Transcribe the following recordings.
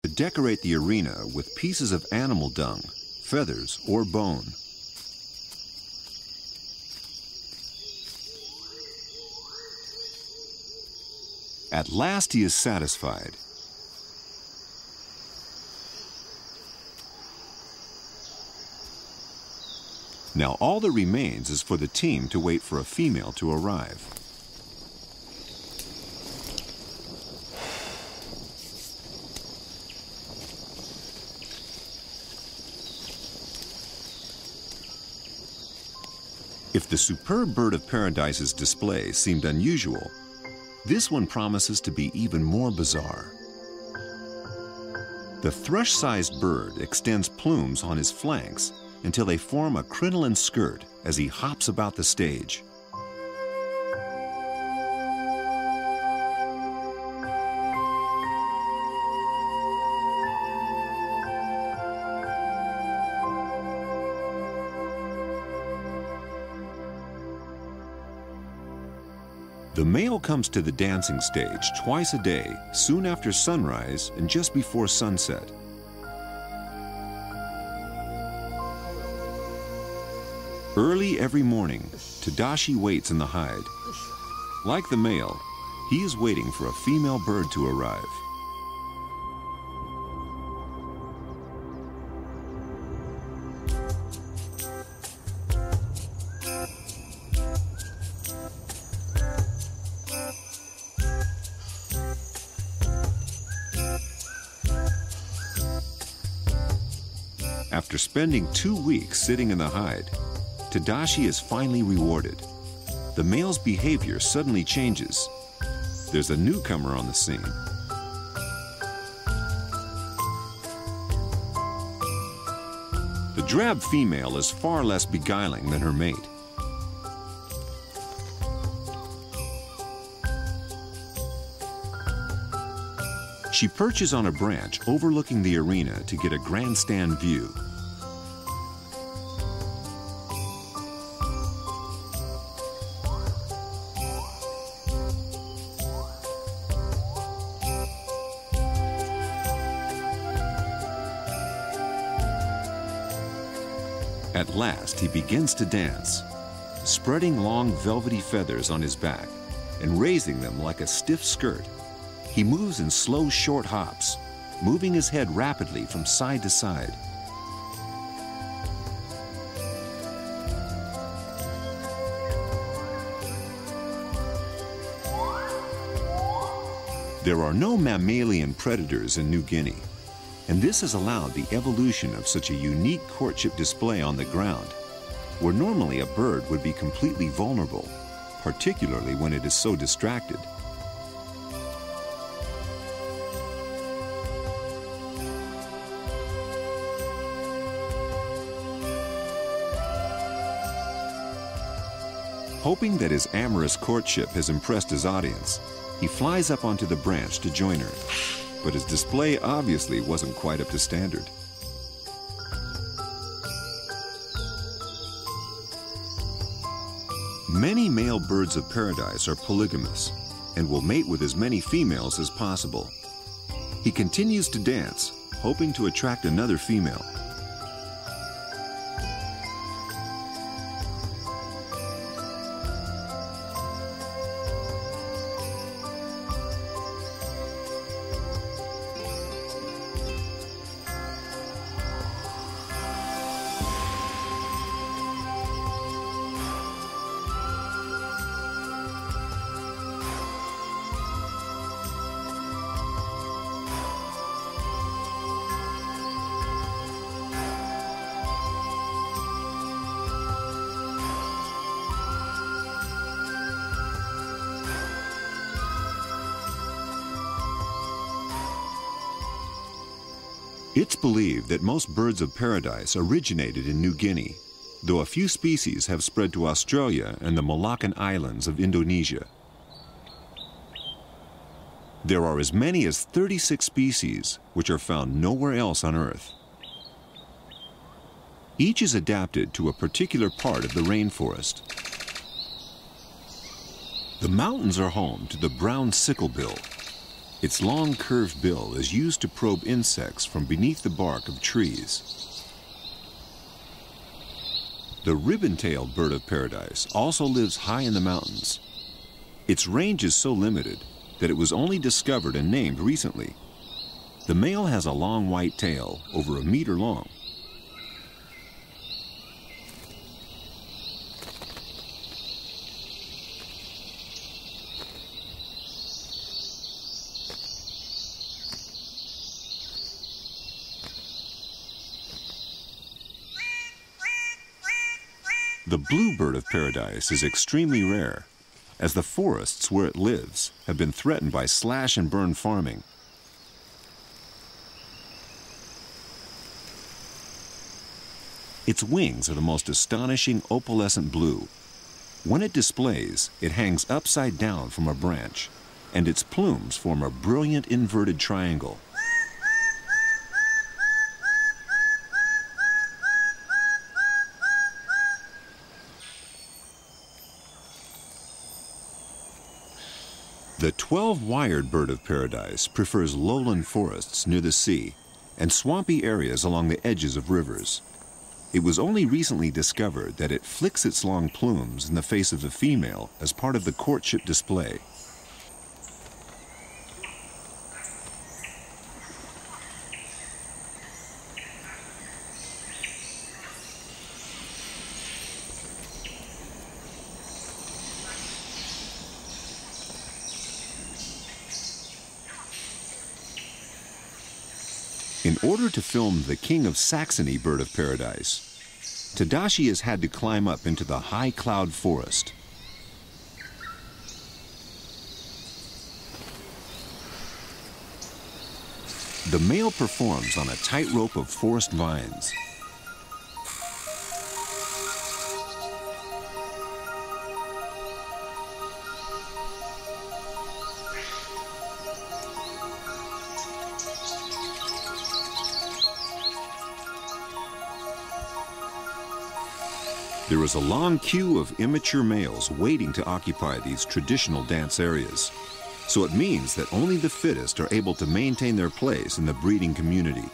to decorate the arena with pieces of animal dung, feathers, or bone. At last he is satisfied. Now all that remains is for the team to wait for a female to arrive. If the superb bird of paradise's display seemed unusual, this one promises to be even more bizarre. The thrush-sized bird extends plumes on his flanks until they form a crinoline skirt as he hops about the stage. The male comes to the dancing stage twice a day, soon after sunrise and just before sunset. Early every morning, Tadashi waits in the hide. Like the male, he is waiting for a female bird to arrive. After spending 2 weeks sitting in the hide, Tadashi is finally rewarded. The male's behavior suddenly changes. There's a newcomer on the scene. The drab female is far less beguiling than her mate. She perches on a branch overlooking the arena to get a grandstand view. At last, he begins to dance, spreading long velvety feathers on his back and raising them like a stiff skirt. He moves in slow, short hops, moving his head rapidly from side to side. There are no mammalian predators in New Guinea, and this has allowed the evolution of such a unique courtship display on the ground, where normally a bird would be completely vulnerable, particularly when it is so distracted. Hoping that his amorous courtship has impressed his audience, he flies up onto the branch to join her. But his display obviously wasn't quite up to standard. Many male birds of paradise are polygamous and will mate with as many females as possible. He continues to dance, hoping to attract another female. It's believed that most birds of paradise originated in New Guinea, though a few species have spread to Australia and the Moluccan Islands of Indonesia. There are as many as 36 species, which are found nowhere else on Earth. Each is adapted to a particular part of the rainforest. The mountains are home to the brown sicklebill, Its long curved bill is used to probe insects from beneath the bark of trees. The ribbon-tailed bird of paradise also lives high in the mountains. Its range is so limited that it was only discovered and named recently. The male has a long white tail, over a meter long. The blue bird of paradise is extremely rare, as the forests where it lives have been threatened by slash and burn farming. Its wings are the most astonishing opalescent blue. When it displays, it hangs upside down from a branch, and its plumes form a brilliant inverted triangle. The 12-wired bird of paradise prefers lowland forests near the sea and swampy areas along the edges of rivers. It was only recently discovered that it flicks its long plumes in the face of the female as part of the courtship display. In order to film the King of Saxony bird of paradise, Tadashi has had to climb up into the high cloud forest. The male performs on a tightrope of forest vines. There is a long queue of immature males waiting to occupy these traditional dance areas. So it means that only the fittest are able to maintain their place in the breeding community.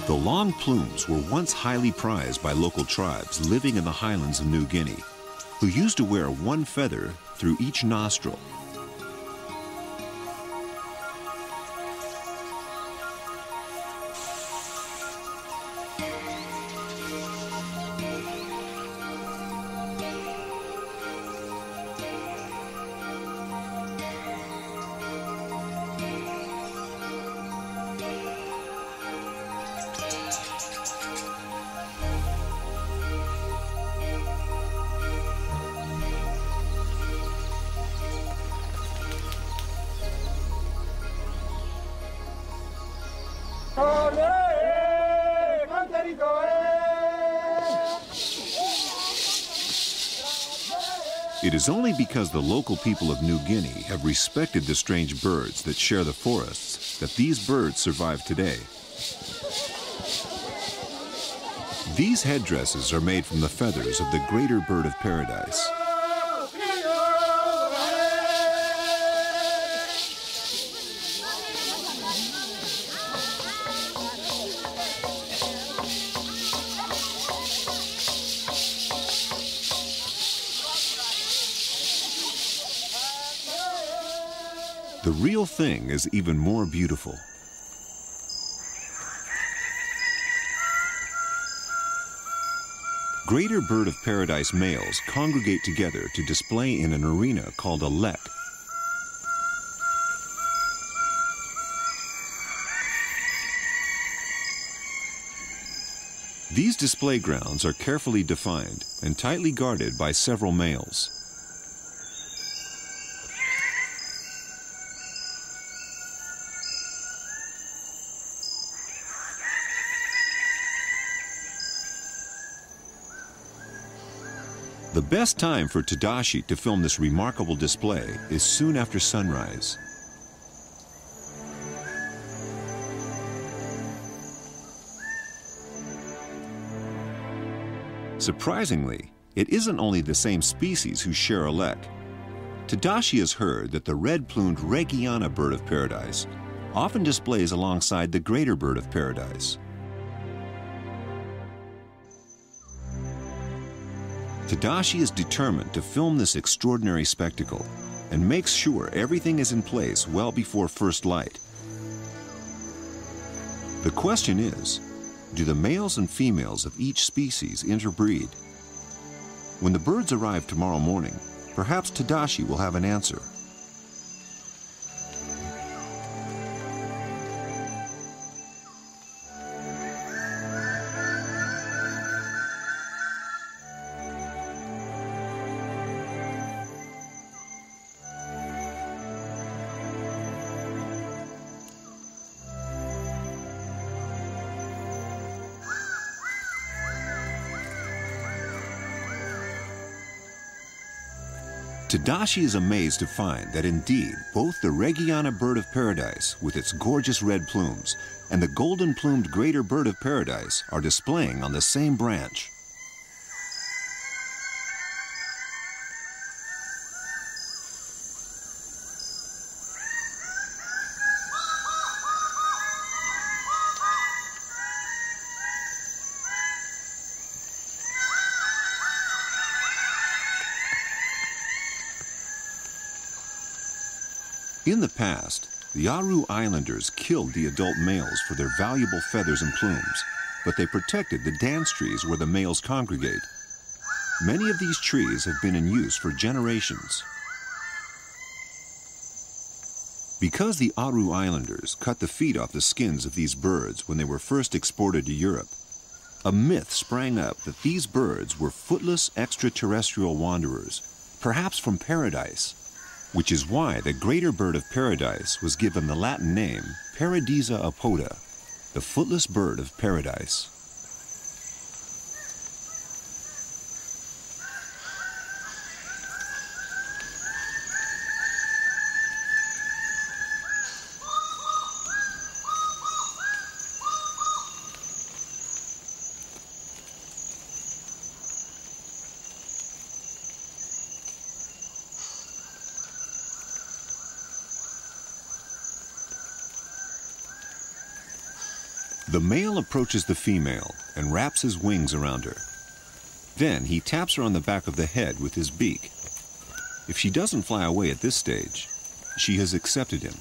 The long plumes were once highly prized by local tribes living in the highlands of New Guinea, who used to wear one feather through each nostril. It is only because the local people of New Guinea have respected the strange birds that share the forests that these birds survive today. These headdresses are made from the feathers of the greater bird of paradise. The real thing is even more beautiful. Greater bird of paradise males congregate together to display in an arena called a lek. These display grounds are carefully defined and tightly guarded by several males. The best time for Tadashi to film this remarkable display is soon after sunrise. Surprisingly, it isn't only the same species who share a lek. Tadashi has heard that the red-plumed Regiona bird of paradise often displays alongside the greater bird of paradise. Tadashi is determined to film this extraordinary spectacle and makes sure everything is in place well before first light. The question is, do the males and females of each species interbreed? When the birds arrive tomorrow morning, perhaps Tadashi will have an answer. Tadashi is amazed to find that indeed both the Regiona bird of paradise with its gorgeous red plumes and the golden-plumed greater bird of paradise are displaying on the same branch. In the past, the Aru Islanders killed the adult males for their valuable feathers and plumes, but they protected the dance trees where the males congregate. Many of these trees have been in use for generations. Because the Aru Islanders cut the feet off the skins of these birds when they were first exported to Europe, a myth sprang up that these birds were footless extraterrestrial wanderers, perhaps from paradise, which is why the greater bird of paradise was given the Latin name Paradisa apoda, the footless bird of paradise. The male approaches the female and wraps his wings around her. Then he taps her on the back of the head with his beak. If she doesn't fly away at this stage, she has accepted him.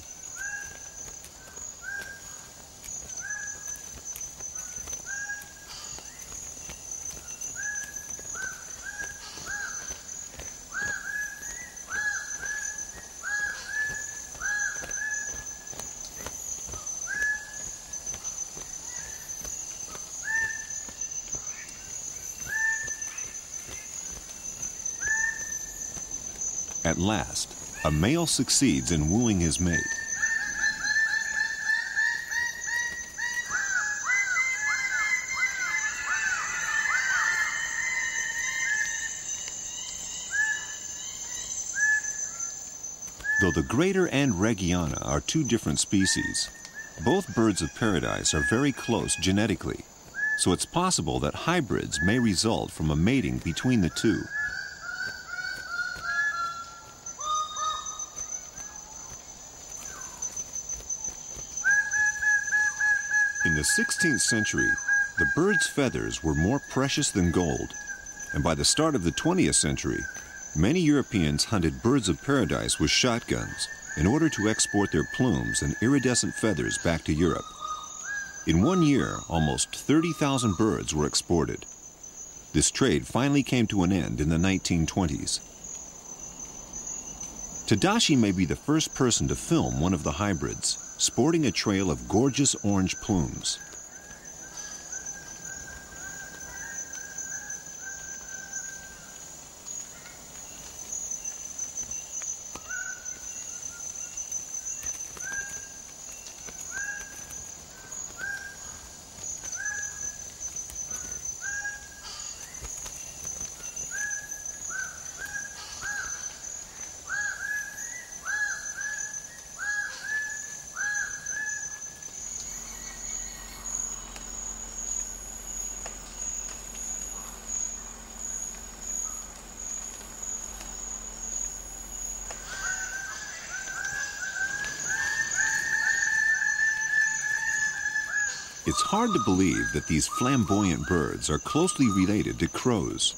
At last, a male succeeds in wooing his mate. Though the greater and Regiona are two different species, both birds of paradise are very close genetically, so it's possible that hybrids may result from a mating between the two. In the 16th century, the bird's feathers were more precious than gold, and by the start of the 20th century, many Europeans hunted birds of paradise with shotguns in order to export their plumes and iridescent feathers back to Europe. In 1 year, almost 30,000 birds were exported. This trade finally came to an end in the 1920s. Tadashi may be the first person to film one of the hybrids, sporting a trail of gorgeous orange plumes. It's hard to believe that these flamboyant birds are closely related to crows.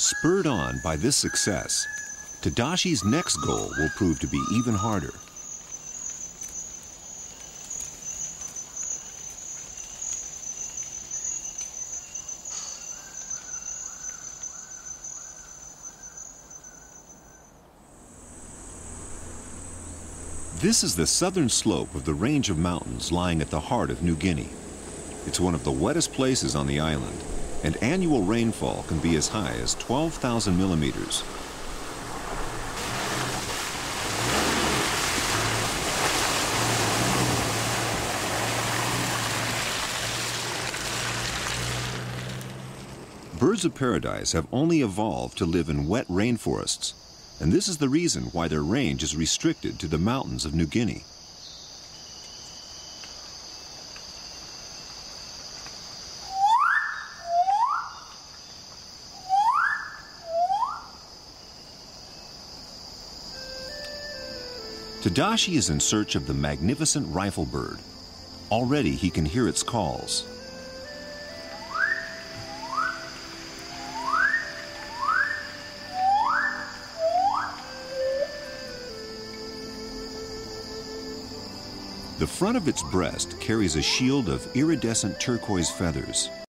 Spurred on by this success, Tadashi's next goal will prove to be even harder. This is the southern slope of the range of mountains lying at the heart of New Guinea. It's one of the wettest places on the island, and annual rainfall can be as high as 12,000 millimeters. Birds of paradise have only evolved to live in wet rainforests, and this is the reason why their range is restricted to the mountains of New Guinea. Tadashi is in search of the magnificent rifle bird. Already he can hear its calls. The front of its breast carries a shield of iridescent turquoise feathers.